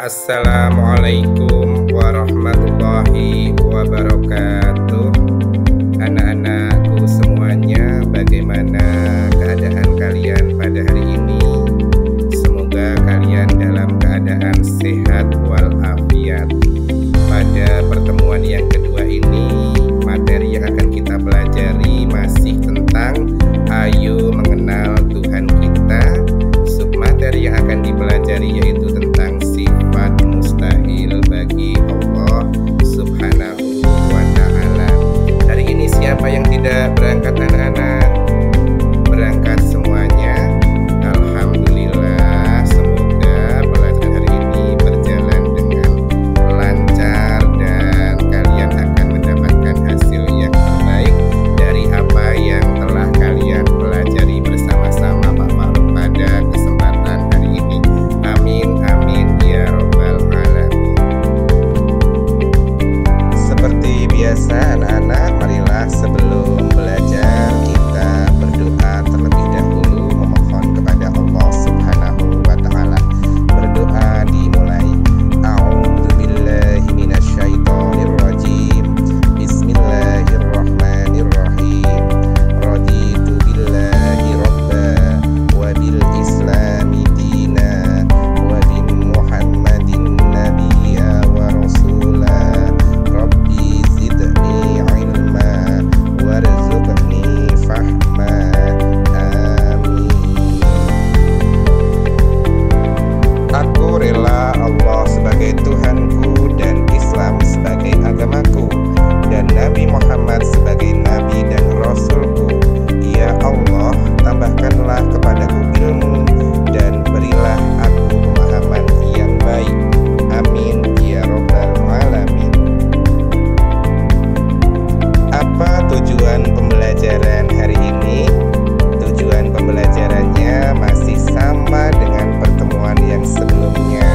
Assalamualaikum warahmatullahi wabarakatuh. Anak-anakku semuanya, bagaimana keadaan kalian pada hari ini? Semoga kalian dalam keadaan sehat walafiat. Pada pertemuan yang kedua ini, materi yang akan kita pelajari masih tentang ayo mengenal Tuhan kita. Submateri yang akan dipelajari yaitu tentang sifat mustahil bagi Allah Subhanahu wa ta'ala. Hari ini siapa yang tidak berangkat anak-anak? Berangkat semuanya. Alhamdulillah, semoga pelajaran hari ini berjalan dengan lancar dan kalian akan mendapatkan hasil yang terbaik dari apa yang telah kalian pelajari bersama-sama Pak Faruk pada kesempatan hari ini. Amin amin ya robbal alamin. Seperti biasa anak-anak, marilah sebelum belajar kita berdoa terlebih dahulu, memohon kepada Allah Subhanahu wa ta'ala. Berdoa dimulai. A'udzubillahi minasyaitonirrajim. Bismillahirrahmanirrahim. Raditu billahi robba wa bil islami dina wa bin muhammadin nabiyya wa rasulah. Rabbi zidni ilma warzuqni fahma. Amin. Aku rela Allah sebagai Tuhanku dan Islam sebagai agamaku dan Nabi Muhammad sebagai Nabi dan Rasulku. Ya Allah, tambahkanlah kepadaku ilmu dan berilah aku pemahaman yang baik. Amin ya robbal alamin. Apa tujuan pembelajaran hari ini? Tujuan pembelajarannya masih sama dengan pertemuan yang sebelumnya,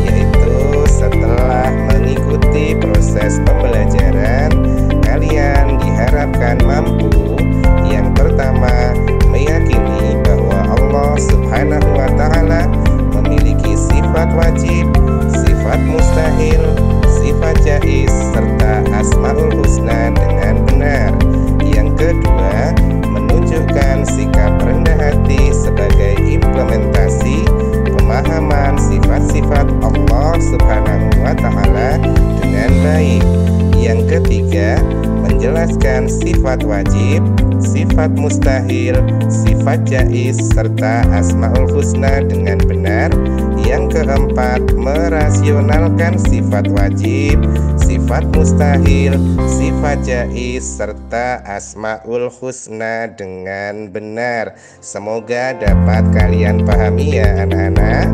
yaitu setelah mengikuti proses pembelajaran, kalian diharapkan mampu yang pertama, meyakini bahwa Allah Subhanahu wa ta'ala memiliki sifat wajib, sifat mustahil, sifat jaiz, serta asmaul husna dengan benar. Yang kedua, menunjukkan sikap rendah hati sebagai implementasi pemahaman sifat-sifat Allah Subhanahu wa ta'ala dengan baik. Yang ketiga, menjelaskan sifat wajib, sifat mustahil, sifat jaiz, serta asmaul husna dengan benar. Yang keempat, merasionalkan sifat wajib, sifat mustahil, sifat jaiz, serta asmaul husna dengan benar. Semoga dapat kalian pahami ya anak-anak.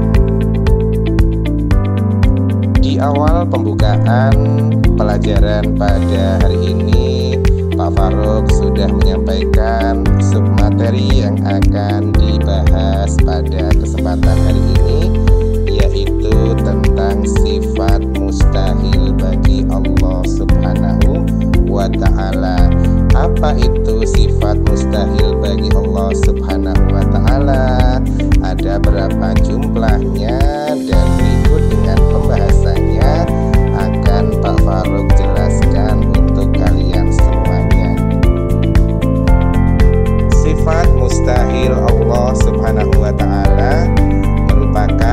Di awal pembukaan pelajaran pada hari ini, Pak Faruk sudah menyampaikan submateri yang akan dibahas pada kesempatan hari ini, yaitu tentang sifat mustahil bagi Allah Subhanahu wa ta'ala. Apa itu sifat mustahil bagi Allah Subhanahu wa ta'ala? Ada berapa jumlahnya? Dan berikut dengan pembahasannya akan Pak Faruk jelaskan untuk kalian semuanya. Sifat mustahil Allah Subhanahu wa ta'ala merupakan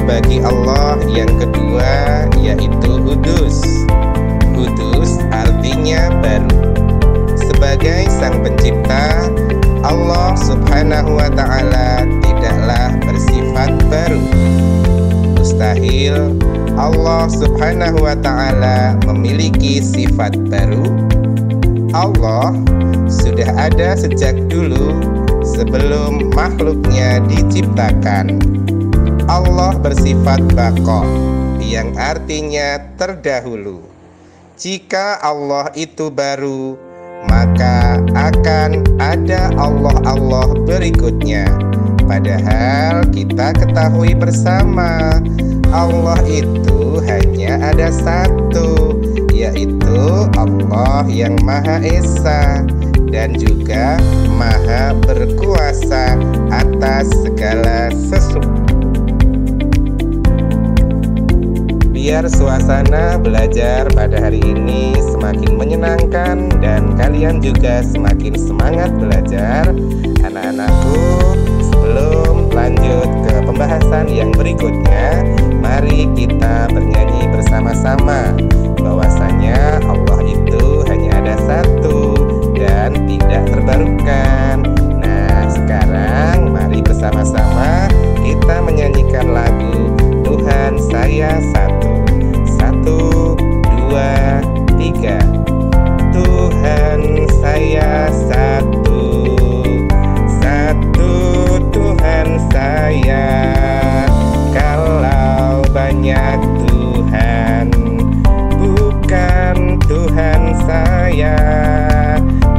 bagi Allah yang kedua yaitu hudus. Hudus artinya baru. Sebagai sang pencipta, Allah subhanahu wa ta'ala tidaklah bersifat baru. Mustahil Allah subhanahu wa ta'ala memiliki sifat baru. Allah sudah ada sejak dulu sebelum makhluknya diciptakan. Allah bersifat baqa, yang artinya terdahulu. Jika Allah itu baru, maka akan ada Allah berikutnya. Padahal kita ketahui bersama, Allah itu hanya ada satu, yaitu Allah yang Maha Esa dan juga Maha Berkuasa atas segala sesuatu. Biar suasana belajar pada hari ini semakin menyenangkan dan kalian juga semakin semangat belajar, anak-anakku, sebelum lanjut ke pembahasan yang berikutnya, mari kita bernyanyi bersama-sama bahwasanya Allah itu hanya ada satu dan tidak terbarukan. Nah, sekarang mari bersama-sama kita menyanyikan lagu Tuhan Saya Satu. 1, 2, 3. Tuhan saya satu, satu Tuhan saya. Kalau banyak Tuhan, bukan Tuhan saya.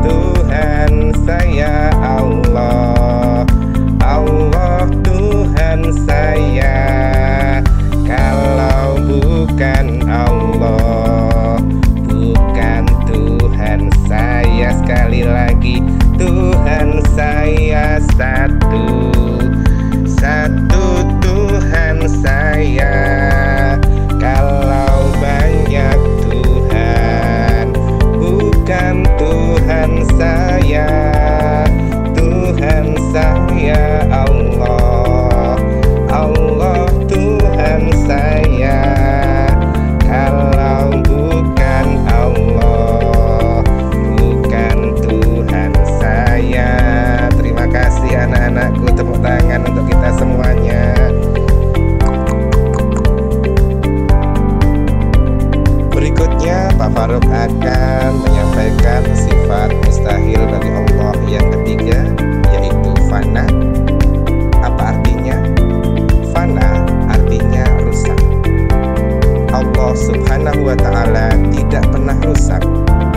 Tuhan saya Allah, Allah Tuhan saya. Kalau bukan Allah, bukan Tuhan saya. Sekali lagi, Tuhan saya satu, satu Tuhan saya. Kalau banyak Tuhan, bukan Tuhan saya. Tuhan saya Allah, Allah Tuhan saya. Kalau bukan Allah, bukan Tuhan saya. Terima kasih anak-anakku, tepuk tangan untuk kita semuanya. Berikutnya Pak Faruk akan menyampaikan sifat mustahil bagi Allah yang ketiga, yaitu fana. Apa artinya? Fana artinya rusak. Allah subhanahu wa ta'ala tidak pernah rusak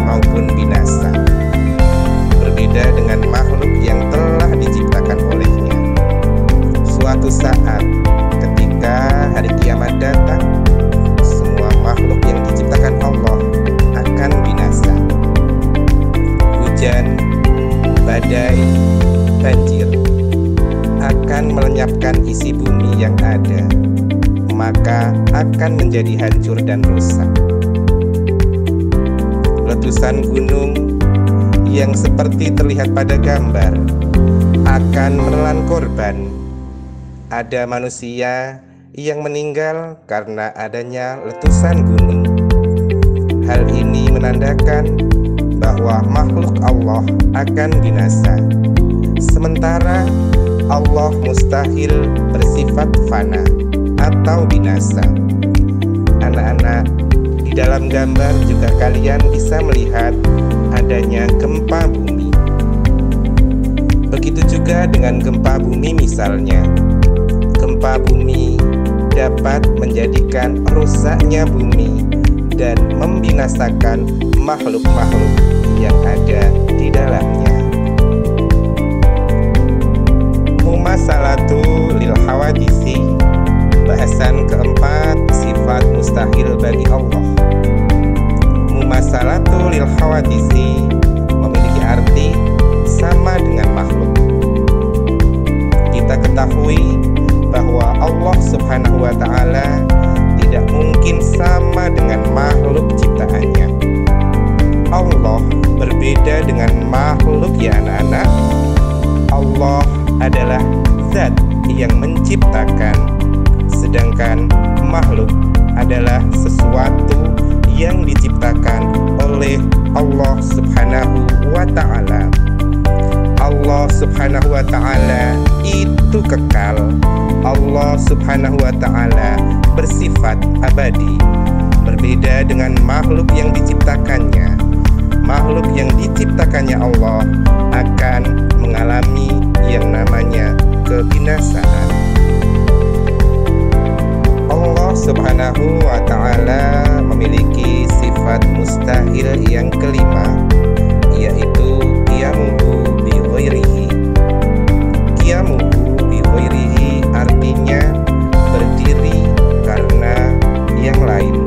maupun binasa. Berbeda dengan makhluk yang telah diciptakan olehnya. Suatu saat ketika hari kiamat datang, semua makhluk yang diciptakan Allah akan binasa. Hujan, badai, banjir akan melenyapkan isi bumi yang ada, maka akan menjadi hancur dan rusak. Letusan gunung yang seperti terlihat pada gambar akan menelan korban. Ada manusia yang meninggal karena adanya letusan gunung. Hal ini menandakan bahwa makhluk Allah akan binasa. Sementara Allah mustahil bersifat fana atau binasa. Anak-anak, di dalam gambar juga kalian bisa melihat adanya gempa bumi. Begitu juga dengan gempa bumi misalnya. Gempa bumi dapat menjadikan rusaknya bumi dan membinasakan makhluk-makhluk yang ada di dalamnya. Mumasalatu lil hawadisi. Bahasan keempat, sifat mustahil bagi Allah. Mumasalatu lil hawadisi memiliki arti sama dengan makhluk. Kita ketahui bahwa Allah subhanahu wa ta'ala tidak mungkin sama dengan makhluk ciptaannya. Allah berbeda dengan makhluk ya anak-anak. Allah adalah zat yang menciptakan, sedangkan adalah sesuatu yang diciptakan oleh Allah Subhanahu wa Ta'ala. Allah Subhanahu wa Ta'ala itu kekal. Allah Subhanahu wa Ta'ala bersifat abadi. Berbeda dengan makhluk yang diciptakannya. Makhluk yang diciptakannya Allah akan mengalami yang namanya kebinasaan. Allah Subhanahu wa Ta'ala memiliki sifat mustahil yang kelima, yaitu qiyamuhu bi ghairihi. Qiyamuhu bi ghairihi artinya berdiri karena yang lain.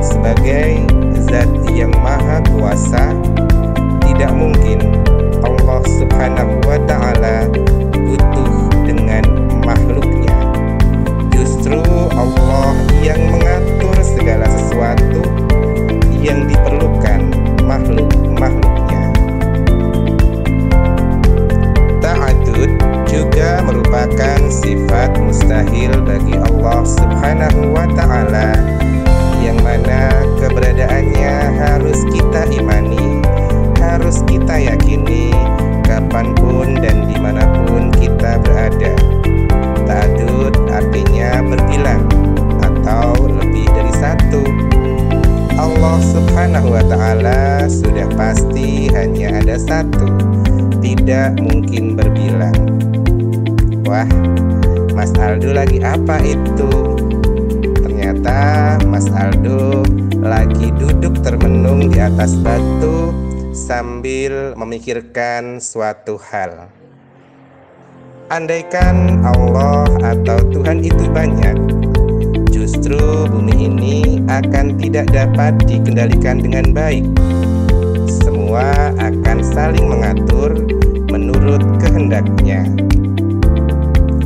Sebagai zat yang maha kuasa, tidak mungkin Allah Subhanahu wa Ta'ala butuh dengan makhluknya. Justru Allah yang mengatur segala sesuatu yang diperlukan makhluk-makhluknya. Ta'adud juga merupakan sifat mustahil bagi Allah Subhanahu wa Ta'ala, yang mana keberadaannya harus kita imani, harus kita yakini kapanpun dan dimanapun kita berada. Ta'adud artinya berbilang atau lebih dari satu. Allah Subhanahu wa Ta'ala sudah pasti hanya ada satu, tidak mungkin berbilang. Wah, Mas Aldo lagi apa itu? Ternyata Mas Aldo lagi duduk termenung di atas batu sambil memikirkan suatu hal. Andaikan Allah atau Tuhan itu banyak, justru bumi ini akan tidak dapat dikendalikan dengan baik. Semua akan saling mengatur menurut kehendaknya.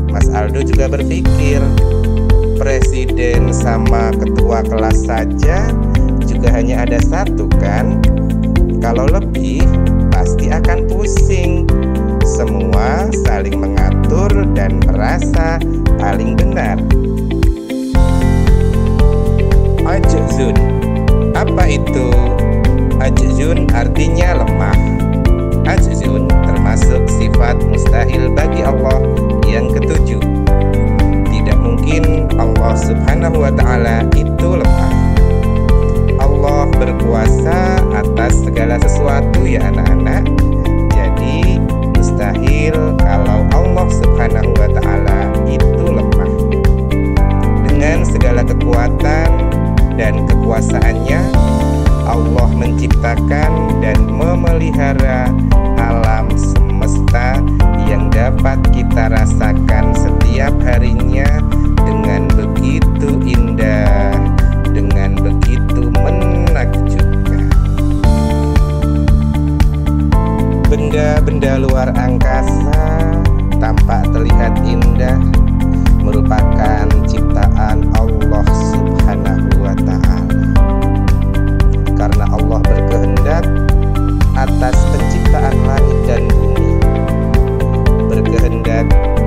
Mas Aldo juga berpikir, presiden sama ketua kelas saja juga hanya ada satu kan? Kalau lebih pasti akan pusing. Semua saling mengatur dan merasa paling benar. Ajzun. Apa itu? Ajzun artinya lemah. Ajzun termasuk sifat mustahil bagi Allah yang ketujuh. Tidak mungkin Allah Subhanahu wa Ta'ala itu lemah. Allah berkuasa atas segala sesuatu ya anak-anak. Jadi mustahil kalau Allah Subhanahu wa Ta'ala itu lemah. Dengan segala kekuatan dan kekuasaannya, Allah menciptakan dan memelihara alam semesta yang dapat kita rasakan setiap harinya dengan begitu indah, dengan begitu menakjubkan. Benda-benda luar angkasa tampak terlihat indah, merupakan ciptaan Allah Subhanahu wa Ta'ala. Karena Allah berkehendak atas penciptaan langit dan bumi, berkehendak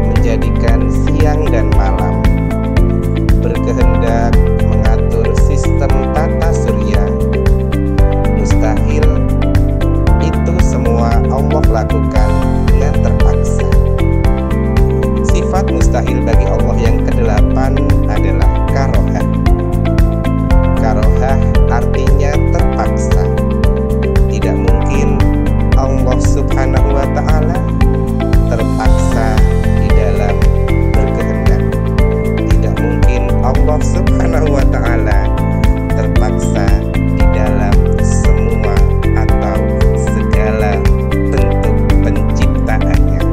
menjadikan siang dan malam, berkehendak mengatur sistem tata surya. Mustahil itu semua Allah lakukan dengan terpaksa. Sifat mustahil bagi Allah yang kedelapan adalah karohah. Karohah artinya terpaksa. Tidak mungkin Allah Subhanahu wa Ta'ala terpaksa di dalam berkehendak. Tidak mungkin Allah Subhanahu wa Ta'ala terpaksa di dalam semua atau segala bentuk penciptaannya.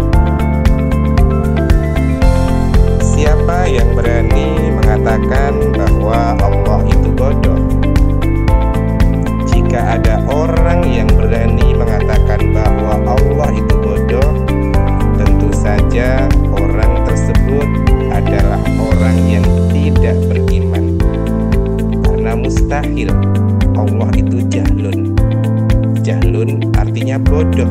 Siapa yang berani mengatakan bahwa Allah itu bodoh? Jika ada orang yang berani mengatakan bahwa Allah itu bodoh, tentu saja orang tersebut adalah orang yang tidak beriman. Karena mustahil Allah itu jahlun. Jahlun artinya bodoh.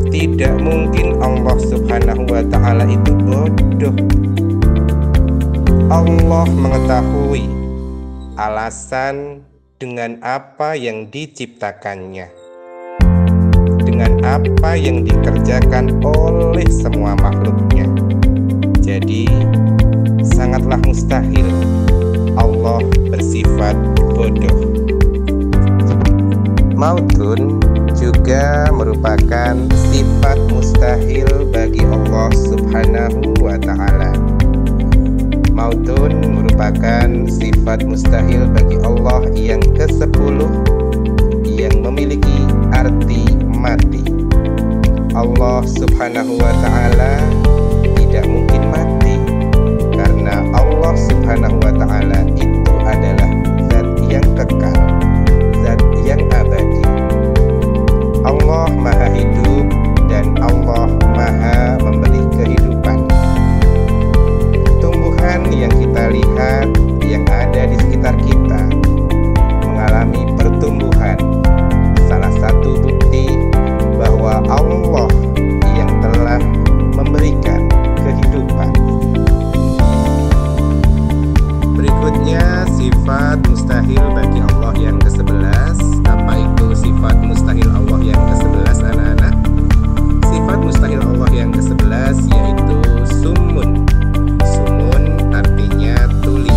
Tidak mungkin Allah Subhanahu wa Ta'ala itu bodoh. Allah mengetahui alasan dengan apa yang diciptakannya, dengan apa yang dikerjakan oleh semua makhluknya. Jadi sangatlah mustahil Allah bersifat bodoh. Mautun juga merupakan sifat mustahil bagi Allah Subhanahu wa ta'ala. Mautun merupakan sifat mustahil bagi Allah yang ke-10 yang memiliki arti mati. Allah Subhanahu wa ta'ala tidak mungkin mati, karena Allah Subhanahu wa ta'ala itu adalah zat yang kekal, zat yang abadi. Allah maha hidup dan Allah maha memberi kehidupan. Tumbuhan yang kita lihat yang ada di sekitar kita mengalami pertumbuhan. Salah satu bukti bahwa Allah yang telah memberikan kehidupan. Berikutnya sifat mustahil bagi Allah yang ke-11. Apa itu sifat mustahil Allah yang ke-11, anak-anak? Sifat mustahil Allah yang ke-11 yaitu summun. Summun artinya tuli.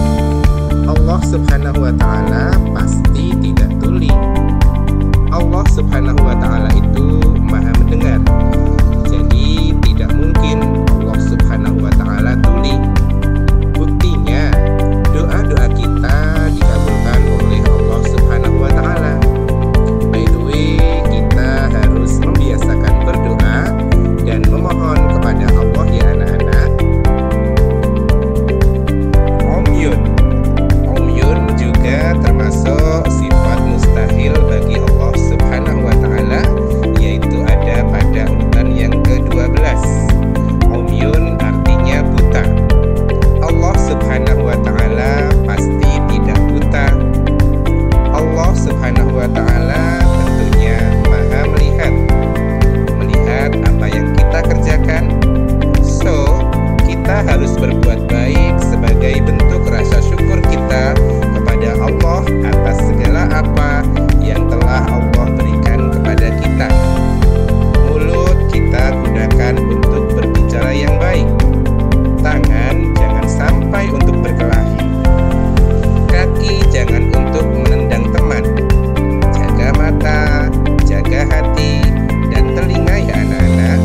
Allah Subhanahu wa ta'ala pasti tidak tuli. Allah Subhanahu wa ta'ala itu maha mendengar. Jadi tidak mungkin Allah Subhanahu wa ta'ala tuli. Buktinya doa-doa kita dikabulkan oleh Allah Subhanahu wa ta'ala. By the way, kita harus membiasakan berdoa dan memohon kepada Allah ya anak-anak. Umyun juga termasuk sifat mustahil bagi Allah Subhanahu wa ta'ala, yaitu ada pada urutan yang ke-12. Umyun artinya buta. Allah Subhanahu wa ta'ala pasti tidak buta. Allah Subhanahu wa ta'ala tentunya maha melihat apa yang kita kerjakan. So, kita harus berbuat baik sebagai bentuk rasa syukur kita kepada Allah atas segala apa yang telah Allah berikan kepada kita. Mulut kita gunakan untuk berbicara yang baik. Tangan jangan sampai untuk berkelahi. Kaki jangan untuk menendang teman. Jaga mata, jaga hati, dan telinga ya anak-anak.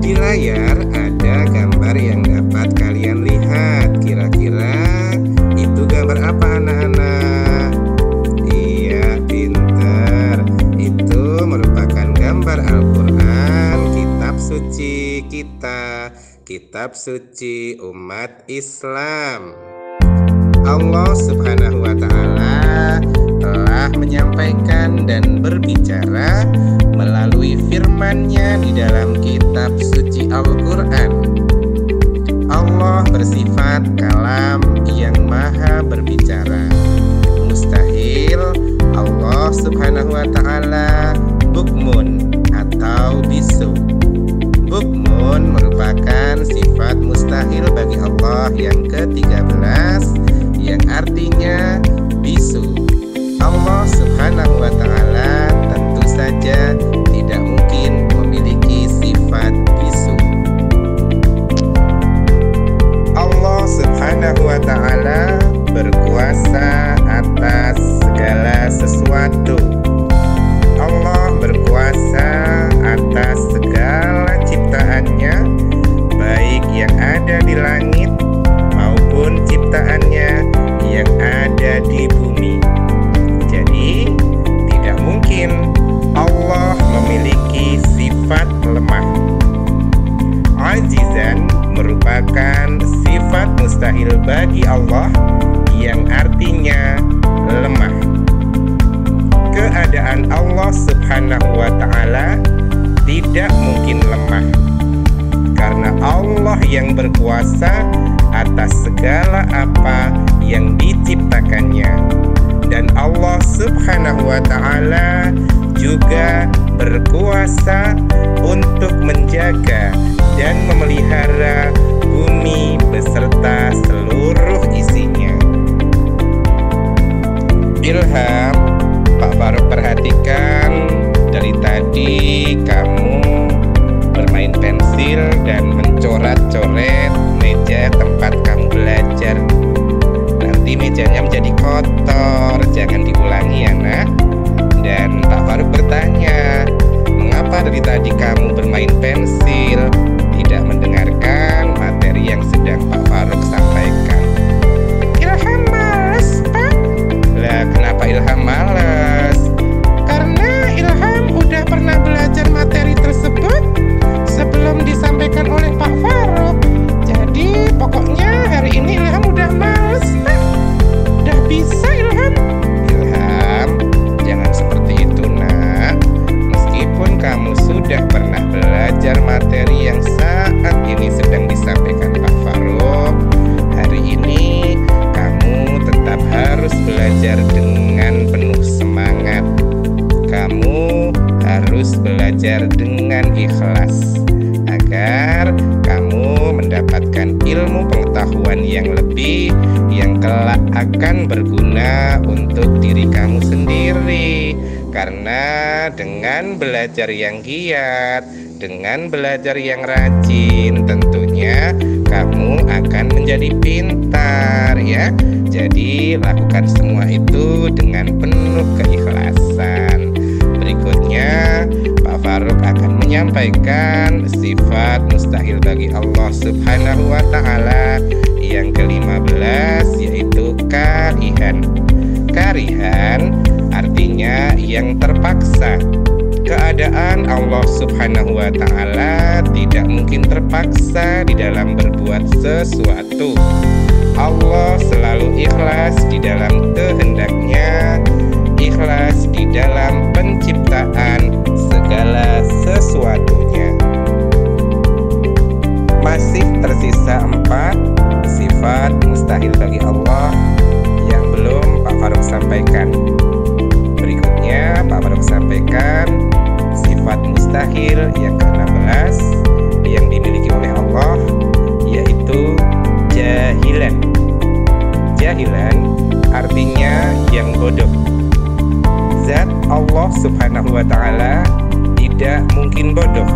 Di layar ada gambar yang dapat kalian lihat. Kira-kira itu gambar apa anak-anak? Iya, pintar. Itu merupakan gambar Al-Quran, kitab suci kita, kitab suci umat Islam. Allah Subhanahu wa ta'ala telah menyampaikan dan berbicara melalui firman-Nya di dalam kitab suci Al-Quran. Allah bersifat kalam yang maha berbicara. Mustahil Allah Subhanahu wa ta'ala bukmun atau bisu. Bukmun merupakan sifat mustahil bagi Allah yang ke-13 yang artinya bisu. Allah Subhanahu wa ta'ala tentu saja tidak mungkin memiliki sifat bisu. Allah Subhanahu wa ta'ala berkuasa atas segala sesuatu. Allah berkuasa atas segala ciptaannya, baik yang ada di langit maupun ciptaannya yang ada di bumi. Jadi tidak mungkin Allah memiliki sifat lemah. Ajizan merupakan sifat mustahil bagi Allah yang artinya lemah. Keadaan Allah Subhanahu wa ta'ala tidak mungkin lemah, karena Allah yang berkuasa atas segala apa yang diciptakannya. Dan Allah Subhanahu wa ta'ala juga berkuasa untuk menjaga dan memelihara bumi beserta seluruh isinya. Ilham, Pak Faruk perhatikan dari tadi kamu bermain pensil dan mencoret-coret meja tempat kamu belajar. Nanti mejanya menjadi kotor, jangan diulangi ya nak. Dan Pak Faruk bertanya, mengapa dari tadi kamu bermain pensil, tidak mendengarkan materi yang sedang Pak Faruk sampaikan? Ilham malas, Pak. Lah kenapa Ilham malas? Karena Ilham udah pernah belajar materi tersebut sebelum disampaikan oleh Pak Faruk. Jadi pokoknya hari ini Ilham udah males, Pak. Udah bisa Ilham. Ilham, jangan seperti itu nak. Meskipun kamu sudah pernah belajar materi yang saat ini sedang disampaikan Pak Faruk, hari ini kamu tetap harus belajar dengan penuh semangat. Kamu harus belajar dengan ikhlas agar kamu mendapatkan ilmu pengetahuan yang lebih, yang kelak akan berguna untuk diri kamu sendiri. Karena dengan belajar yang giat, dengan belajar yang rajin, tentunya kamu akan menjadi pintar ya. Jadi lakukan semua itu dengan penuh keikhlasan. Berikutnya Pak Faruk akan menyampaikan sifat mustahil bagi Allah Subhanahu wa ta'ala yang ke-15, yaitu karihan. Karihan artinya yang terpaksa. Keadaan Allah Subhanahu wa ta'ala tidak mungkin terpaksa di dalam berbuat sesuatu. Allah selalu ikhlas di dalam kehendaknya, ikhlas di dalam penciptaan segala sesuatunya. Masih tersisa 4 sifat mustahil bagi Allah yang belum Pak Faruk sampaikan. Berikutnya Pak Faruk sampaikan sifat mustahil yang ke-16 yang dimiliki oleh Allah, yaitu jahilan. Jahilan artinya yang bodoh. Zat Allah Subhanahu wa ta'ala tidak mungkin bodoh.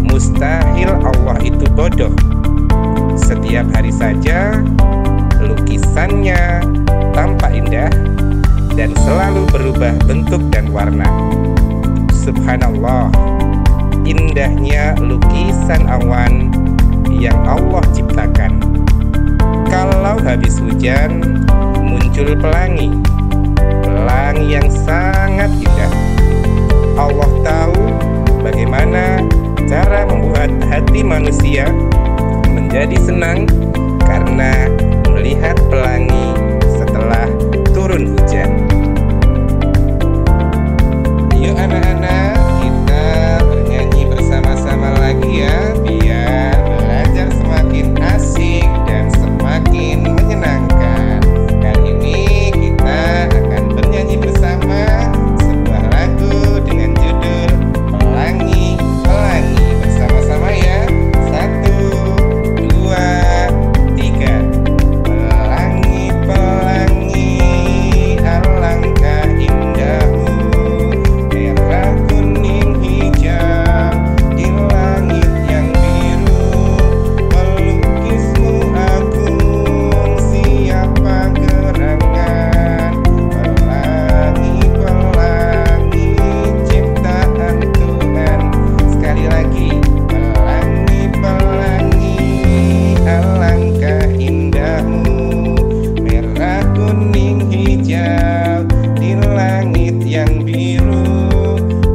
Mustahil Allah itu bodoh. Setiap hari saja lukisannya tampak indah dan selalu berubah bentuk dan warna. Subhanallah, indahnya lukisan awan yang Allah ciptakan. Kalau habis hujan muncul pelangi, pelangi yang sangat indah. Allah tahu bagaimana cara membuat hati manusia menjadi senang karena melihat pelangi setelah turun hujan. Yuk anak-anak, kita bernyanyi bersama-sama lagi ya, biar belajar semakin asik dan semakin menyenangkan. Kali ini kita akan bernyanyi bersama sebuah lagu dengan judul Pelangi Pelangi. Bersama-sama ya. 1, 2, 3. Pelangi pelangi alangkah indahmu, merah kuning hijau di langit yang biru. Pelukismu agung, siapa gerangan. Pelangi pelangi ciptaan Tuhan. Sekali lagi, pelangi pelangi alangkah indahmu, merah kuning hijau di langit yang biru.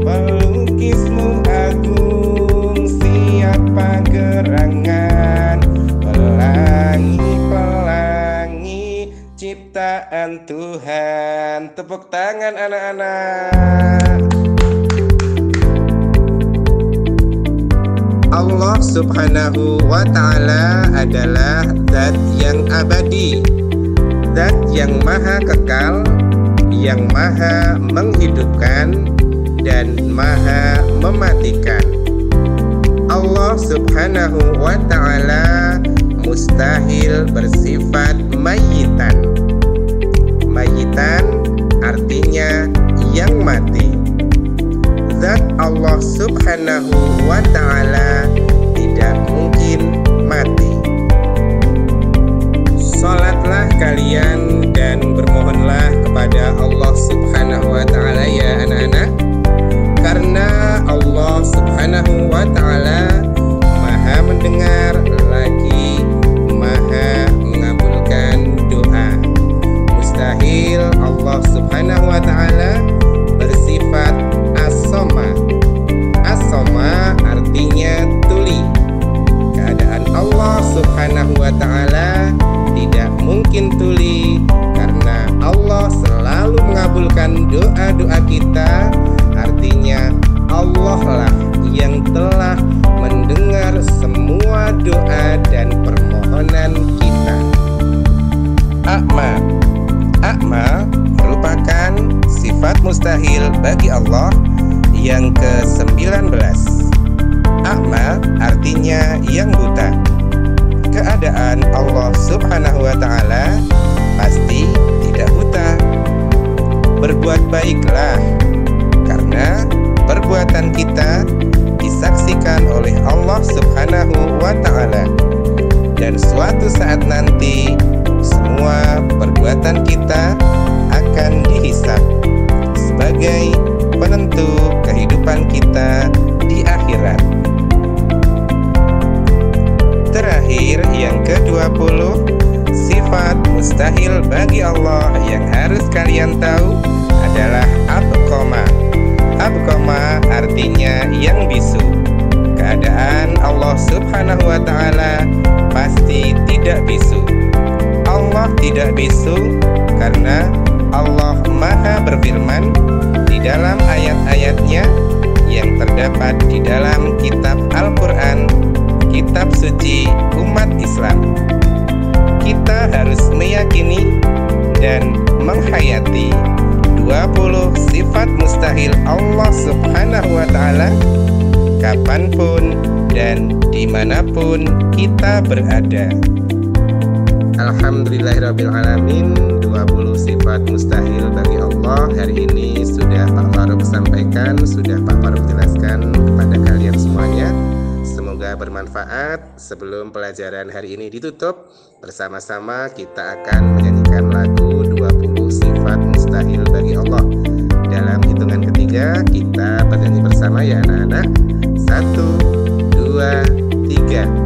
Pelukismu agung, siapa gerangan. Pelangi pelangi ciptaan Tuhan. Tepuk tangan anak-anak. Allah Subhanahu wa ta'ala adalah zat yang abadi. Zat yang maha kekal, yang maha menghidupkan dan maha mematikan. Allah subhanahu wa ta'ala mustahil bersifat mayyitan. Mayyitan artinya yang mati. Zat Allah subhanahu wa ta'ala tidak mungkin mati. Salatlah kalian dan bermohonlah kepada Allah subhanahu wa ta'ala ya anak-anak, karena Allah subhanahu wa ta'ala maha mendengar lagi maha mengabulkan doa. Mustahil Allah subhanahu wa ta'ala bersifat as-soma. As-soma artinya tuli. Keadaan Allah subhanahu wa ta'ala tidak mungkin tuli, karena Allah selalu mengabulkan doa-doa kita. Artinya Allah lah yang telah mendengar semua doa dan permohonan kita. A'ma. A'ma merupakan sifat mustahil bagi Allah yang ke-19. A'ma artinya yang buta. Keadaan Allah subhanahu wa ta'ala pasti tidak buta. Berbuat baiklah, karena perbuatan kita disaksikan oleh Allah subhanahu wa ta'ala. Dan suatu saat nanti semua perbuatan kita akan dihisab sebagai penentu kehidupan kita di akhirat. Terakhir, yang ke-20, sifat mustahil bagi Allah yang harus kalian tahu adalah abqama. Abqama artinya yang bisu. Keadaan Allah subhanahu wa ta'ala pasti tidak bisu. Allah tidak bisu karena Allah maha berfirman di dalam ayat-ayatnya yang terdapat di dalam kitab Al-Quran, kitab suci umat Islam. Kita harus meyakini dan menghayati 20 sifat mustahil Allah subhanahu wa ta'ala kapanpun dan dimanapun kita berada. Alhamdulillahirrabbilalamin. 20 sifat mustahil bagi Allah hari ini sudah Pak Farouk sampaikan, sudah Pak Farouk jelaskan kepada kalian semuanya. Semoga bermanfaat. Sebelum pelajaran hari ini ditutup, bersama-sama kita akan menyanyikan lagu 20 sifat mustahil bagi Allah. Dalam hitungan ketiga kita bernyanyi bersama ya anak-anak. 1, 2, 3.